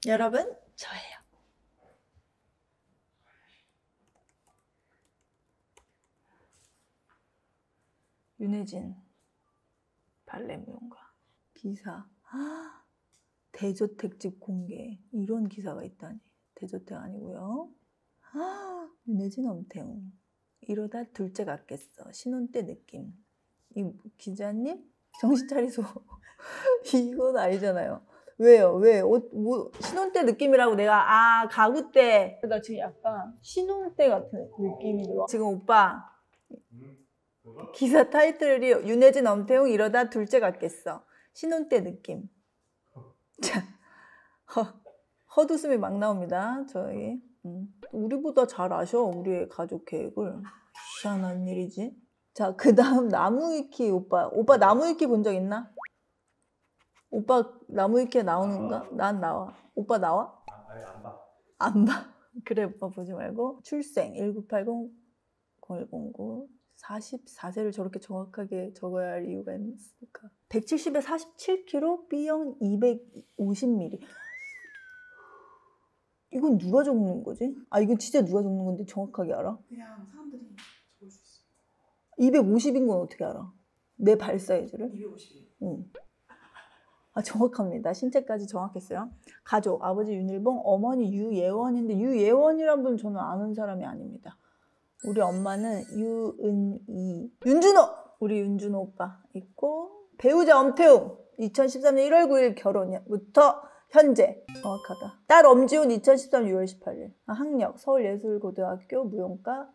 여러분, 저예요. 윤혜진 발레 무용가 기사. 대저택집 공개, 이런 기사가 있다니. 대저택 아니고요. 윤혜진 엄태웅 이러다 둘째 같겠어. 신혼 때 느낌. 이 기자님 정신 차리소. 이건 아니잖아요. 왜요? 왜? 뭐 신혼 때 느낌이라고 내가 가구 때. 나 지금 약간 신혼 때 같은 느낌이 들어. 지금 오빠 기사 타이틀이 윤혜진 엄태웅 이러다 둘째 같겠어. 신혼 때 느낌. 자, 헛웃음이 막 나옵니다. 저희 우리보다 잘 아셔. 우리의 가족 계획을. 희한한 일이지. 자, 그 다음 나무위키 오빠 나무위키 본 적 있나? 오빠 나무위키에 나오는가? 난 나와. 오빠 나와? 아니 안 봐. 안 봐. 그래 오빠 보지 말고. 출생 1980-0109 44세를 저렇게 정확하게 적어야 할 이유가 있을까? 170에 47kg, B형 250mm. 이건 누가 적는 거지? 이건 진짜 누가 적는 건데 정확하게 알아? 그냥 사람들이 적을 수 있어. 250인 건 어떻게 알아? 내 발 사이즈를? 250. 응. 정확합니다. 신체까지 정확했어요. 가족, 아버지 윤일봉, 어머니 유예원인데 유예원이란 분 저는 아는 사람이 아닙니다. 우리 엄마는 유은이, 윤준호! 우리 윤준호 오빠 있고, 배우자 엄태웅 2013년 1월 9일 결혼부터 현재. 정확하다. 딸 엄지훈 2013년 6월 18일. 학력 서울예술고등학교 무용과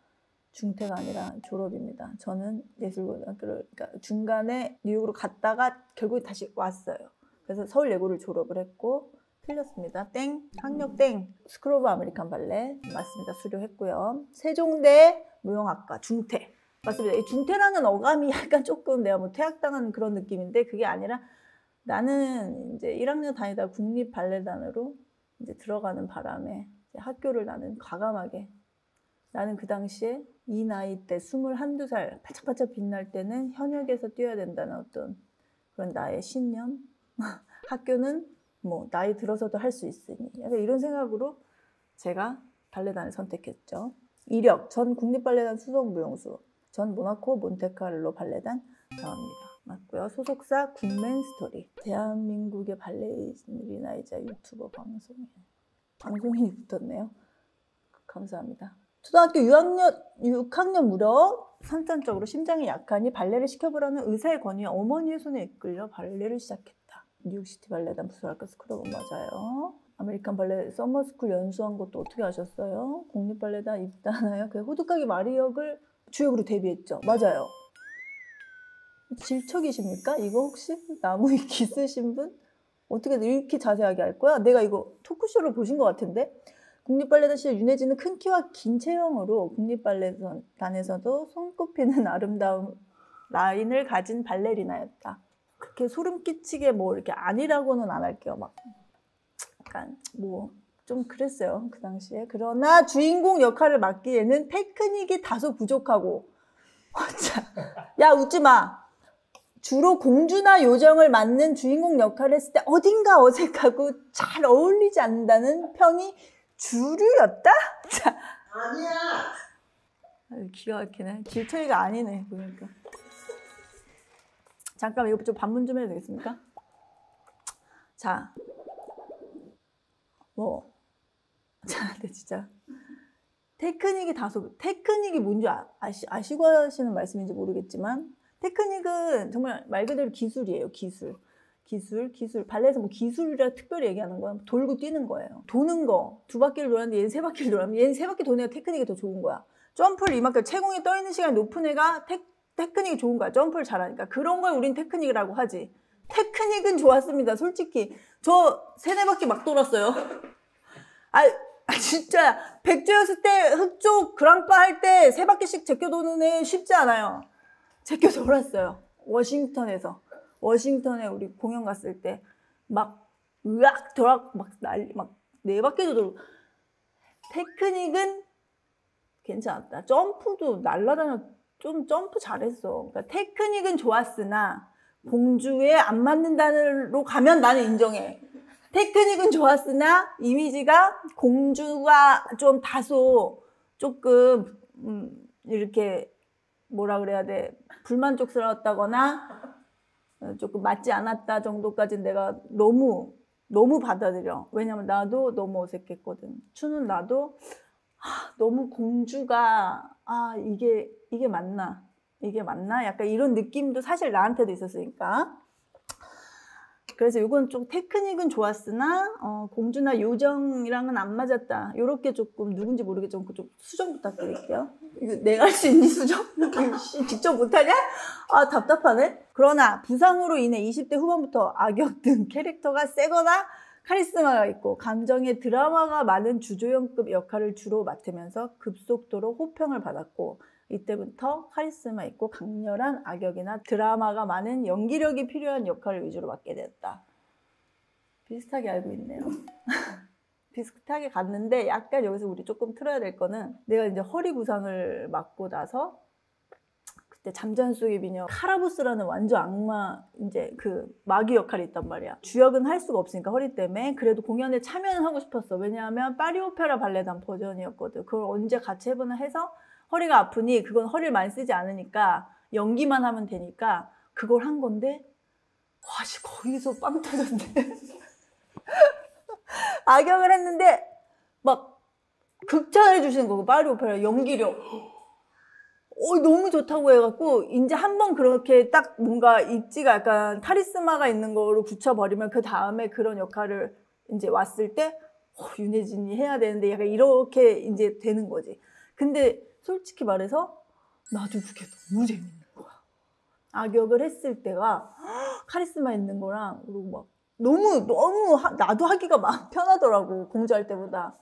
중퇴가 아니라 졸업입니다. 저는 예술고등학교를 그러니까 중간에 뉴욕으로 갔다가 결국 다시 왔어요. 그래서 서울예고를 졸업을 했고 틀렸습니다. 땡. 학력 땡. 스쿨 오브 아메리칸 발레 맞습니다. 수료했고요. 세종대 무용학과 중퇴 맞습니다. 이 중퇴라는 어감이 약간 조금 내가 뭐 퇴학당한 그런 느낌인데 그게 아니라 나는 이제 1학년 다니다 국립발레단으로 이제 들어가는 바람에 이제 학교를 나는 과감하게 나는 그 당시에 이 나이 때 21, 22살 바짝바짝 빛날 때는 현역에서 뛰어야 된다는 어떤 그런 나의 신념. 학교는 뭐 나이 들어서도 할 수 있으니 약간 이런 생각으로 제가 발레단을 선택했죠. 이력 전 국립발레단 수석무용수, 전 모나코 몬테카를로 발레단 나옵니다. 맞고요. 소속사 굿맨 스토리. 대한민국의 발레리나이자 유튜버 방송인이 붙었네요. 감사합니다. 초등학교 6학년 무렵 선천적으로 심장이 약하니 발레를 시켜보라는 의사의 권위에 어머니의 손에 이끌려 발레를 시작했다. 뉴욕시티 발레단 부설학교 스쿨업은 맞아요. 아메리칸 발레 서머스쿨 연수한 것도 어떻게 아셨어요? 국립발레단 입단하여 그 호두까기 마리역을 주역으로 데뷔했죠. 맞아요. 질척이십니까? 이거 혹시 나무위키 쓰신 분? 어떻게 이렇게 자세하게 할 거야? 내가 이거 토크쇼를 보신 것 같은데? 국립발레단 시절 윤혜진은 큰 키와 긴 체형으로 국립발레단에서도 손꼽히는 아름다운 라인을 가진 발레리나였다. 그렇게 소름 끼치게 뭐 이렇게 아니라고는 안 할게요. 막 약간 뭐 좀 그랬어요. 그 당시에. 그러나 주인공 역할을 맡기에는 테크닉이 다소 부족하고 야 웃지 마. 주로 공주나 요정을 맡는 주인공 역할을 했을 때 어딘가 어색하고 잘 어울리지 않는다는 평이 주류였다? 자, 아니야. 기가 막히네. 길처리가 아니네 보니까. 잠깐 이거 좀 반문 좀 해도 되겠습니까? 자, 근데 진짜 테크닉이 뭔지 아시고 하시는 말씀인지 모르겠지만 테크닉은 정말 말 그대로 기술이에요. 기술. 발레에서 뭐 기술이라 특별히 얘기하는 건 돌고 뛰는 거예요. 도는 거 2바퀴를 돌았는데 얘는 3바퀴를 돌았는데 얘는 3바퀴 도는 애가 테크닉이 더 좋은 거야. 점프를 이만큼 체공이 떠 있는 시간이 높은 애가 테크닉이 좋은 거야. 점프를 잘하니까. 그런 걸 우린 테크닉이라고 하지. 테크닉은 좋았습니다. 솔직히 저 3-4바퀴 막 돌았어요. 진짜 백조였을 때 흑조 그랑파 할 때 3바퀴씩 제껴 도는 애 쉽지 않아요. 제껴 돌았어요. 워싱턴에 우리 공연 갔을 때 막 으악 돌아 막 4바퀴도 돌고. 테크닉은 괜찮았다. 점프도 날라다녀 좀 점프 잘했어. 그러니까 테크닉은 좋았으나 공주에 안 맞는다로 가면 나는 인정해. 테크닉은 좋았으나 이미지가 공주가 좀 다소 조금 이렇게 뭐라 그래야 돼, 불만족스러웠다거나 조금 맞지 않았다 정도까지는 내가 너무 받아들여. 왜냐면 나도 너무 어색했거든. 추는 나도 너무 공주가 이게 맞나? 이게 맞나? 약간 이런 느낌도 사실 나한테도 있었으니까. 그래서 이건 좀 테크닉은 좋았으나 공주나 요정이랑은 안 맞았다. 이렇게 조금 누군지 모르겠지만 좀 수정 부탁드릴게요. 이거 내가 할 수 있니 수정? 직접 못하냐? 아 답답하네. 그러나 부상으로 인해 20대 후반부터 악역 등 캐릭터가 세거나 카리스마가 있고 감정의 드라마가 많은 주조연급 역할을 주로 맡으면서 급속도로 호평을 받았고, 이때부터 카리스마 있고 강렬한 악역이나 드라마가 많은 연기력이 필요한 역할을 위주로 맡게 되었다. 비슷하게 알고 있네요. 비슷하게 갔는데 약간 여기서 우리 조금 틀어야 될 거는, 내가 이제 허리 부상을 맞고 나서 그때 잠자는 속의 미녀 카라부스라는 완전 악마 이제 그 마귀 역할이 있단 말이야. 주역은 할 수가 없으니까 허리 때문에. 그래도 공연에 참여는 하고 싶었어. 왜냐하면 파리 오페라 발레단 버전이었거든. 그걸 언제 같이 해보나 해서 허리가 아프니 그건 허리를 많이 쓰지 않으니까 연기만 하면 되니까 그걸 한 건데, 와 씨 거기서 빵 터졌네. 악역을 했는데 막 극찬해 주시는 거고, 파리 오페라 연기력 너무 좋다고 해갖고 이제 한번 그렇게 딱 뭔가 입지가 약간 카리스마가 있는 거로 굳혀버리면 그 다음에 그런 역할을 이제 왔을 때 윤혜진이 해야 되는데 약간 이렇게 이제 되는 거지. 근데 솔직히 말해서 나도 그게 너무 재밌는 거야. 악역을 했을 때가 카리스마 있는 거랑, 그리고 막 너무 나도 하기가 마음 편하더라고, 공주할 때보다.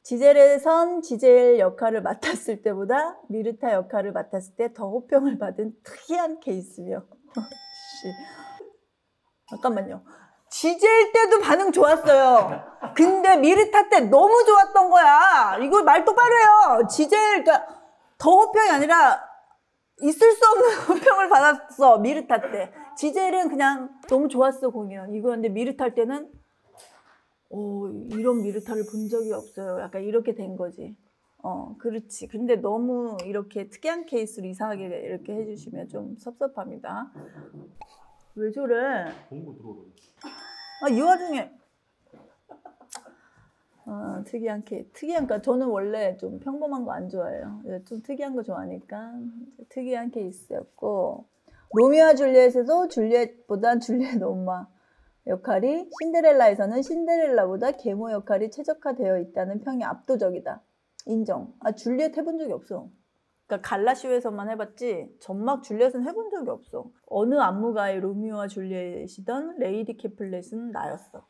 지젤에선 지젤 역할을 맡았을 때보다 미르타 역할을 맡았을 때 더 호평을 받은 특이한 케이스며. 잠깐만요. 지젤 때도 반응 좋았어요. 근데 미르타 때 너무 좋았던 거야. 이거 말 똑바로 해요. 지젤, 그러니까 더 호평이 아니라 있을 수 없는 호평을 받았어, 미르타 때. 지젤은 그냥 너무 좋았어, 공연. 이거 근데 미르타 때는 이런 미르타를 본 적이 없어요. 약간 이렇게 된 거지. 그렇지. 근데 너무 이렇게 특이한 케이스로 이상하게 이렇게 해주시면 좀 섭섭합니다. 왜 저래? 공부 들어오더니. 이 와중에 특이한 저는 원래 좀 평범한 거 안 좋아해요. 좀 특이한 거 좋아하니까 특이한 케이스였고, 로미오와 줄리엣에도 줄리엣보단 줄리엣 엄마 역할이, 신데렐라에서는 신데렐라보다 계모 역할이 최적화되어 있다는 평이 압도적이다. 인정. 줄리엣 해본 적이 없어. 그러니까 갈라쇼에서만 해봤지 전막 줄리엣은 해본 적이 없어. 어느 안무가의 로미오와 줄리엣이던 레이디 캐플렛은 나였어.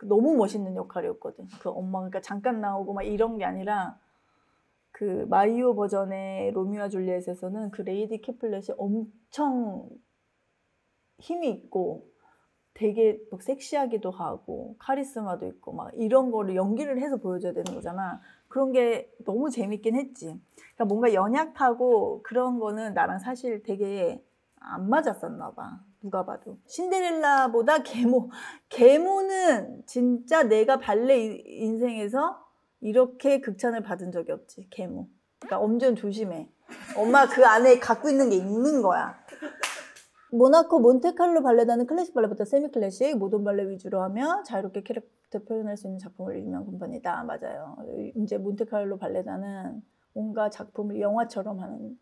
너무 멋있는 역할이었거든. 그 엄마가 그러니까 잠깐 나오고 막 이런 게 아니라, 그 마이오 버전의 로미오와 줄리엣에서는 그 레이디 캐플렛이 엄청 힘이 있고 되게 막 섹시하기도 하고 카리스마도 있고 막 이런 거를 연기를 해서 보여줘야 되는 거잖아. 그런 게 너무 재밌긴 했지. 그러니까 뭔가 연약하고 그런 거는 나랑 사실 되게 안 맞았었나 봐. 누가 봐도. 신데렐라보다 계모는 진짜 내가 발레 인생에서 이렇게 극찬을 받은 적이 없지. 계모. 그러니까 엄청 조심해. 엄마 그 안에 갖고 있는 게 있는 거야. 모나코 몬테칼로 발레단은 클래식 발레부터 세미 클래식, 모던 발레 위주로 하며 자유롭게 캐릭터 표현할 수 있는 작품을 유명한 컴퍼니다. 맞아요. 이제 몬테칼로 발레단은 뭔가 작품을 영화처럼 하는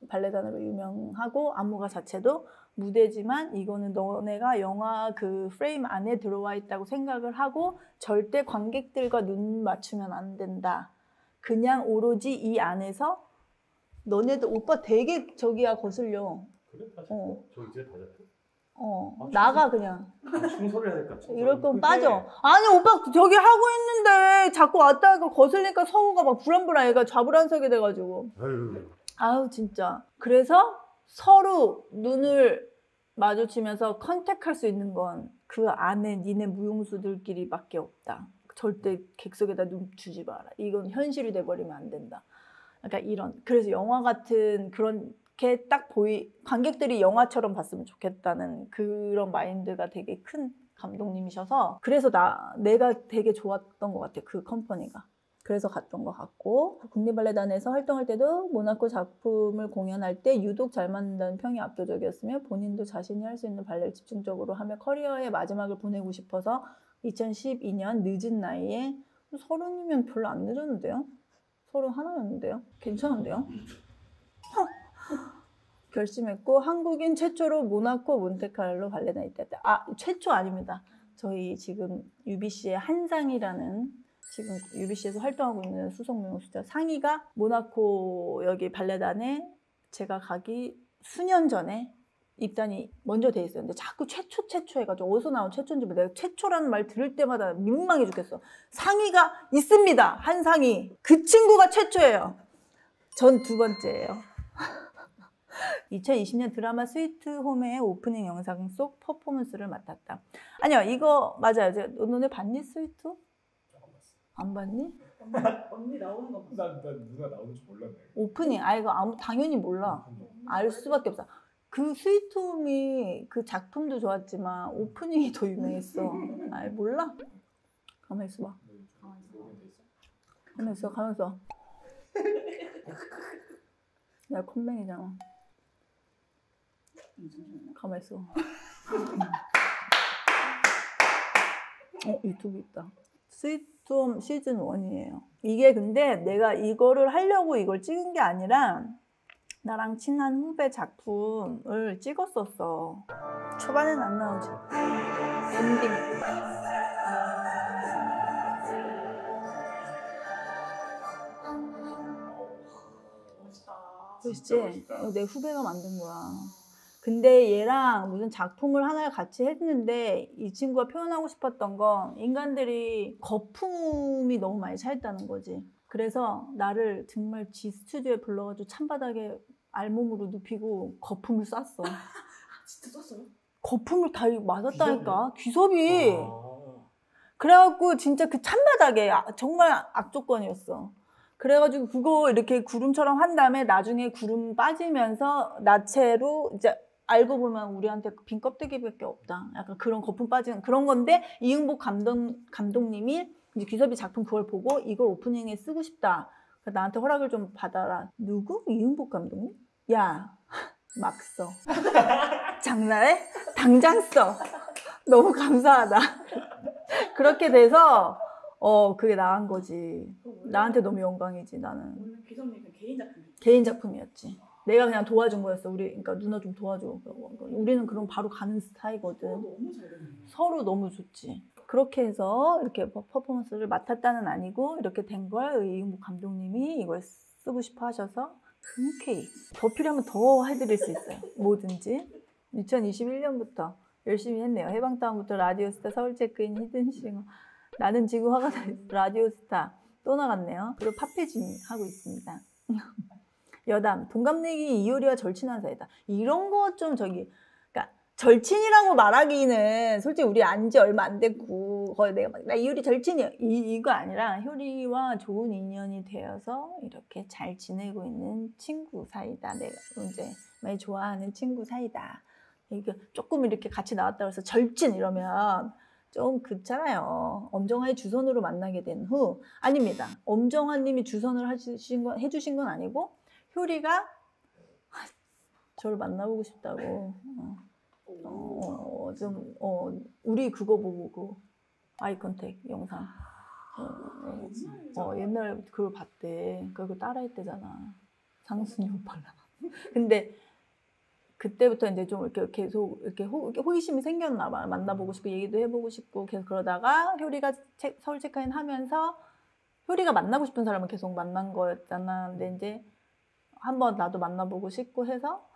발레단으로 유명하고, 안무가 자체도 무대지만 이거는 너네가 영화 그 프레임 안에 들어와 있다고 생각을 하고 절대 관객들과 눈 맞추면 안 된다. 그냥 오로지 이 안에서 너네들 오빠 되게 저기야 거슬려. 그래? 다 저 이제 다 잡혀? 나가 그냥. 충소를 해야 될까? 이럴 거면 빠져. 아니 오빠 저기 하고 있는데 자꾸 왔다 가고 거슬리니까 성우가 막 불안불안, 얘가 좌불안석이 돼가지고. 아유 진짜. 그래서 서로 눈을 마주치면서 컨택할 수 있는 건 그 안에 니네 무용수들끼리밖에 없다. 절대 객석에다 눈 주지 마라. 이건 현실이 돼버리면 안 된다. 그러니까 이런 그래서 영화 같은 그렇게 딱 관객들이 영화처럼 봤으면 좋겠다는 그런 마인드가 되게 큰 감독님이셔서 그래서 내가 되게 좋았던 것 같아 그 컴퍼니가. 그래서 갔던 것 같고 국립발레단에서 활동할 때도 모나코 작품을 공연할 때 유독 잘 맞는다는 평이 압도적이었으며 본인도 자신이 할 수 있는 발레를 집중적으로 하며 커리어의 마지막을 보내고 싶어서 2012년 늦은 나이에 30이면 별로 안 늦었는데요? 31였는데요? 괜찮은데요? 결심했고 한국인 최초로 모나코 몬테카를로 발레단에 입대했다. 최초 아닙니다. 저희 지금 UBC의 한상이라는 지금 UBC에서 활동하고 있는 수석무용수자 상희가 모나코 여기 발레단에 제가 가기 수년 전에 입단이 먼저 돼 있어요. 근데 자꾸 최초 해가지고 어디서 나온 최초인지 내가 최초라는 말 들을 때마다 민망해 죽겠어. 상희가 있습니다. 한상희. 그 친구가 최초예요. 전 두 번째예요. 2020년 드라마 스위트홈의 오프닝 영상 속 퍼포먼스를 맡았다. 아니요, 이거 맞아요. 너네 봤니 스위트? 안 봤니? 언니 나오는 거 봤어. 난 누나 나오는 줄 몰랐네. 오프닝. 이거 당연히 몰라. 알 수밖에 없어. 그 스위트홈이 그 작품도 좋았지만 오프닝이 더 유명했어. 몰라? 가만히 있어봐. 가만히 있어. 내가 컴맹이잖아. 가만히 있어. 유튜브 있다. 스위트홈 시즌 1이에요. 이게 근데 내가 이거를 하려고 이걸 찍은 게 아니라 나랑 친한 후배 작품을 찍었었어. 초반엔 안 나오지. 엔딩. 멋있지? 내 후배가 만든 거야. 근데 얘랑 무슨 작품을 하나를 같이 했는데 이 친구가 표현하고 싶었던 건 인간들이 거품이 너무 많이 차있다는 거지. 그래서 나를 정말 지 스튜디오에 불러가지고 찬바닥에 알몸으로 눕히고 거품을 쐈어. 진짜 쐈어요? 거품을 다 맞았다니까. 귀섭이. 그래갖고 진짜 그 찬바닥에 정말 악조건이었어. 그래가지고 그거 이렇게 구름처럼 한 다음에 나중에 구름 빠지면서 나체로 이제 알고 보면 우리한테 빈 껍데기밖에 없다. 약간 그런 거품 빠지는 그런 건데 이응복 감독님이 이제 귀섭이 작품 그걸 보고 이걸 오프닝에 쓰고 싶다. 나한테 허락을 좀 받아라. 누구? 이응복 감독님? 야, 막 써. 장난해? 당장 써. 너무 감사하다. 그렇게 돼서 그게 나은 거지. 나한테 너무 영광이지 나는. 원래 귀섭님은 개인 작품이었죠? 개인 작품이었지. 내가 그냥 도와준 거였어. 그러니까 누나 좀 도와줘. 우리는 그럼 바로 가는 스타일이거든. 너무 잘 됐네. 서로 너무 좋지. 그렇게 해서 이렇게 퍼포먼스를 맡았다는 아니고 이렇게 된 걸 이응복 감독님이 이걸 쓰고 싶어 하셔서 흔쾌히 더 필요하면 더 해드릴 수 있어요. 뭐든지. 2021년부터 열심히 했네요. 해방다음부터 라디오스타, 서울체크인, 히든싱어, 나는 지금 화가 나 있어. 라디오스타 또 나갔네요. 그리고 팝페진 하고 있습니다. 여담, 동갑내기 이효리와 절친한 사이다. 이런 거 좀 그러니까 절친이라고 말하기는 솔직히 우리 안지 얼마 안 됐고 거의 내가 막 나 이효리 절친이야 이거 아니라 효리와 좋은 인연이 되어서 이렇게 잘 지내고 있는 친구 사이다. 내가 이제 많이 좋아하는 친구 사이다. 이게 조금 이렇게 같이 나왔다고 해서 절친 이러면 좀 그렇잖아요. 엄정화의 주선으로 만나게 된 후 아닙니다. 엄정화님이 주선을 해주신 건 아니고 효리가 저를 만나보고 싶다고 우리 그거 보고 아이 컨택 영상 옛날 그걸 봤대. 그거 따라했대잖아. 장순이 오빠랑. 근데 그때부터 이제 좀 이렇게 계속 이렇게 호기심이 생겼나 봐. 만나보고 싶고 얘기도 해보고 싶고 계속 그러다가 효리가 서울 체크인 하면서 효리가 만나고 싶은 사람을 계속 만난 거였잖아. 근데 이제 한번 나도 만나보고 싶고 해서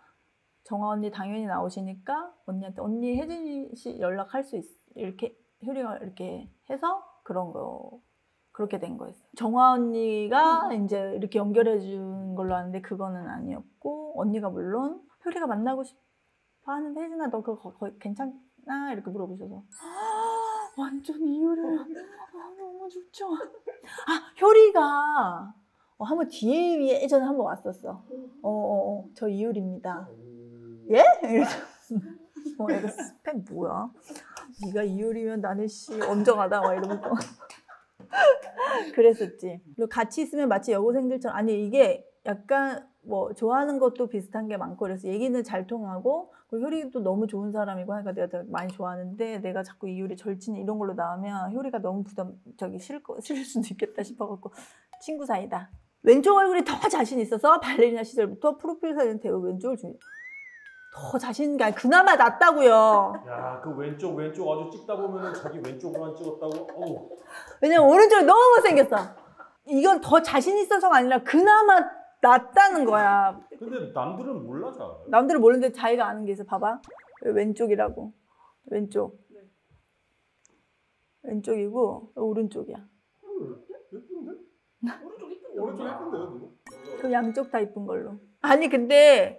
정아 언니 당연히 나오시니까 언니한테 언니 혜진 씨 연락할 수 있 이렇게 효리가 이렇게 해서 그렇게 된 거였어. 정아 언니가 이제 이렇게 연결해 준 걸로 아는데 그거는 아니었고 언니가 물론 효리가 만나고 싶어 하는데 혜진아 너 그거 괜찮나? 이렇게 물어보셔서 완전 이효리 너무 좋죠. 효리가 한번 DM이 예전에 한번 왔었어. 저 이효리입니다. 예? 이러면서 이거 스팸 뭐야? 네가 이효리면 나는 엄정하다 막 이러면서 그랬었지. 그리고 같이 있으면 마치 여고생들처럼 아니 이게 약간 뭐 좋아하는 것도 비슷한 게 많고 그래서 얘기는 잘 통하고 그리고 효리도 너무 좋은 사람이고 하니까 내가 되게 많이 좋아하는데 내가 자꾸 이효리 절친 이런 걸로 나오면 효리가 너무 싫을 수도 있겠다 싶어갖고 친구 사이다. 왼쪽 얼굴이 더 자신 있어서 발레리나 시절부터 프로필 사진 대우 왼쪽을 더 자신이 그나마 낫다고요. 야, 그 왼쪽 아주 찍다 보면은 자기 왼쪽으로만 찍었다고. 어우. 왜냐면 오른쪽이 너무 못생겼어. 이건 더 자신 있어서가 아니라 그나마 낫다는 거야. 근데 남들은 몰라 잘. 남들은 모르는데 자기가 아는 게 있어. 봐봐. 왼쪽이라고. 왼쪽. 네. 왼쪽이고 오른쪽이야. 예쁜데? 오른쪽 이쁜데. 오른쪽 예쁜데요, 누구? 그 양쪽 다 이쁜 걸로. 아니 근데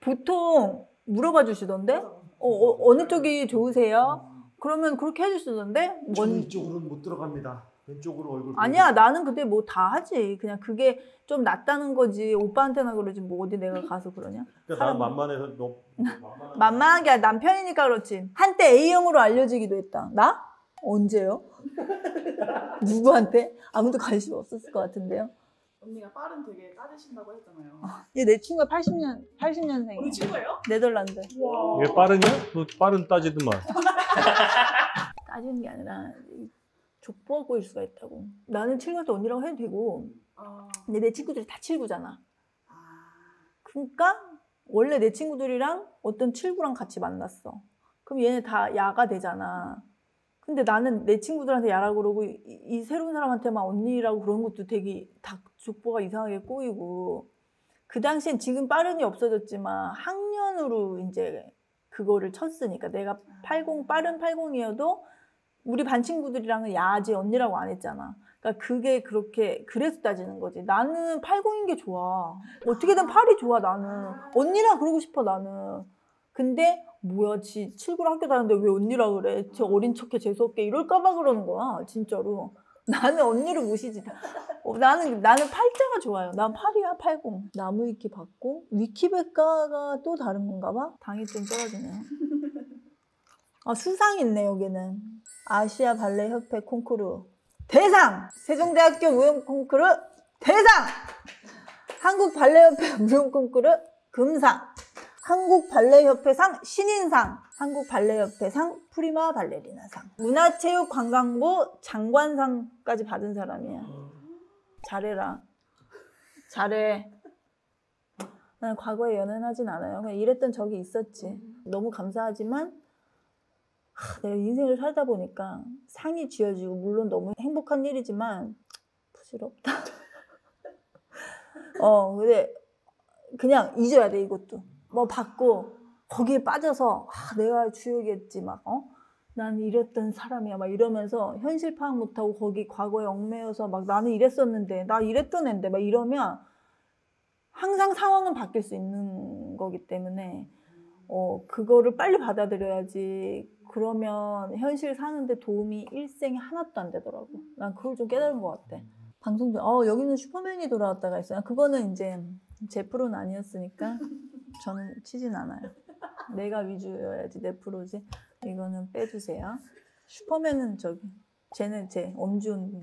보통 물어봐 주시던데? 어느 쪽이 좋으세요? 그러면 그렇게 해주시던데? 저는 이쪽으로는 못 들어갑니다. 왼쪽으로 얼굴. 아니야 나는 근데 뭐 다 하지. 그냥 그게 좀 낫다는 거지. 오빠한테나 그러지 뭐 어디 내가 가서 그러냐? 그러니까 난 만만해서 너 만만한 게 아니라 남편이니까 그렇지. 한때 A형으로 알려지기도 했다. 나? 언제요? 누구한테? 아무도 관심 없었을 것 같은데요. 언니가 빠른 되게 따지신다고 했잖아요. 얘 내 친구가 80년생이야. 우리 친구예요? 네덜란드. 와. 이게 빠르냐? 너 빠른 따지더만. 따지는 게 아니라 족보가 꼬일 수가 있다고. 나는 친구한테 언니라고 해도 되고 근데 내 친구들이 다 칠구잖아. 그러니까 원래 내 친구들이랑 어떤 칠구랑 같이 만났어. 그럼 얘네 다 야가 되잖아. 근데 나는 내 친구들한테 야라고 그러고 이 새로운 사람한테만 언니라고 그런 것도 되게 다 족보가 이상하게 꼬이고 그 당시엔 지금 빠른이 없어졌지만 학년으로 이제 그거를 쳤으니까 내가 빠른 80이어도 우리 반 친구들이랑은 야지 언니라고 안 했잖아. 그러니까 그게 그래서 따지는 거지. 나는 80인 게 좋아. 어떻게든 8이 좋아 나는. 언니랑 그러고 싶어 나는. 근데 뭐야 지 7구로 학교 다니는데 왜 언니라 그래. 쟤 어린 척해 재수없게 이럴까 봐 그러는 거야 진짜로. 나는 언니를 무시지. 나는 8자가 좋아요. 난 8이야 80. 나무 위키 받고 위키백과가 또 다른 건가 봐. 당이 좀 떨어지네요. 수상 있네 여기는. 아시아 발레 협회 콩쿠르 대상. 세종대학교 무용 콩쿠르 대상. 한국 발레협회 무용 콩쿠르 금상. 한국 발레협회상 신인상. 한국 발레협회상 프리마 발레리나상. 문화체육관광부 장관상까지 받은 사람이야. 잘해라. 잘해. 난 과거에 연애는 하진 않아요. 그냥 이랬던 적이 있었지. 너무 감사하지만 내가 인생을 살다 보니까 상이 쥐어지고 물론 너무 행복한 일이지만 부질없다. 근데 그냥 잊어야 돼 이것도. 뭐 받고 거기에 빠져서 내가 주역이었지 난 이랬던 사람이야 막 이러면서 현실 파악 못하고 거기 과거에 얽매여서 막 나는 이랬었는데 나 이랬던 앤데 막 이러면 항상 상황은 바뀔 수 있는 거기 때문에 그거를 빨리 받아들여야지. 그러면 현실 사는데 도움이 일생에 하나도 안 되더라고. 난 그걸 좀 깨달은 것 같아. 방송 중 여기는 슈퍼맨이 돌아왔다가 있어요. 그거는 이제 제 프로는 아니었으니까 저는 치진 않아요. 내가 위주여야지 내 프로지. 이거는 빼주세요. 슈퍼맨은 쟤는 엄지훈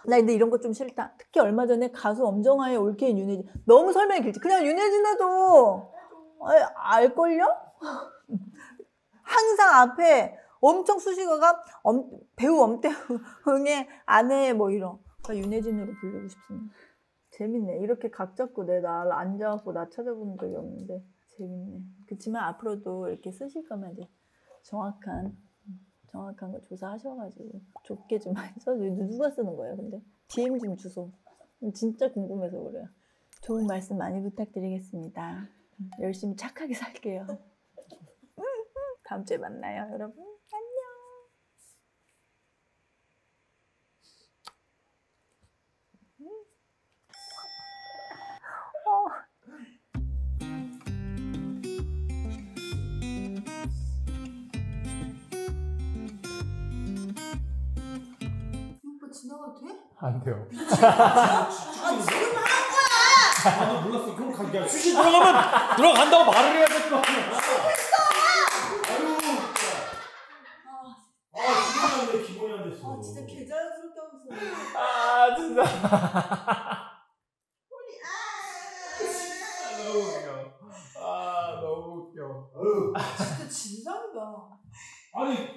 나 근데 이런 거 좀 싫다. 특히 얼마 전에 가수 엄정화의 올케인 윤혜진. 너무 설명이 길지. 그냥 윤혜진 해도 알걸요? 항상 앞에 엄청 수식어가 배우 엄태웅의 아내 뭐 이런. 그러니까 윤혜진으로 부르고 싶습니다. 재밌네. 이렇게 각 잡고 날 앉아갖고 나 찾아본 적이 없는데 재밌네. 그렇지만 앞으로도 이렇게 쓰실 거면 이제 정확한 거 조사하셔가지고 좁게 좀 써줘. 누가 쓰는 거예요 근데? DM 좀 주소. 진짜 궁금해서 그래요. 좋은 말씀 많이 부탁드리겠습니다. 열심히 착하게 살게요. 다음 주에 만나요 여러분. 안녕. 오빠 지나가도 돼? 안 돼요. 나도 몰랐어. 그럼 그냥 수시 들어가면 들어간다고 말을 해야 될 거 아니야. 아유, 진짜. 기본이 기본이 안 됐어. 진짜 개자연스럽게 하고 있어. 진짜. 너무 웃겨. 너무 웃겨. 진짜 진상이다. 아니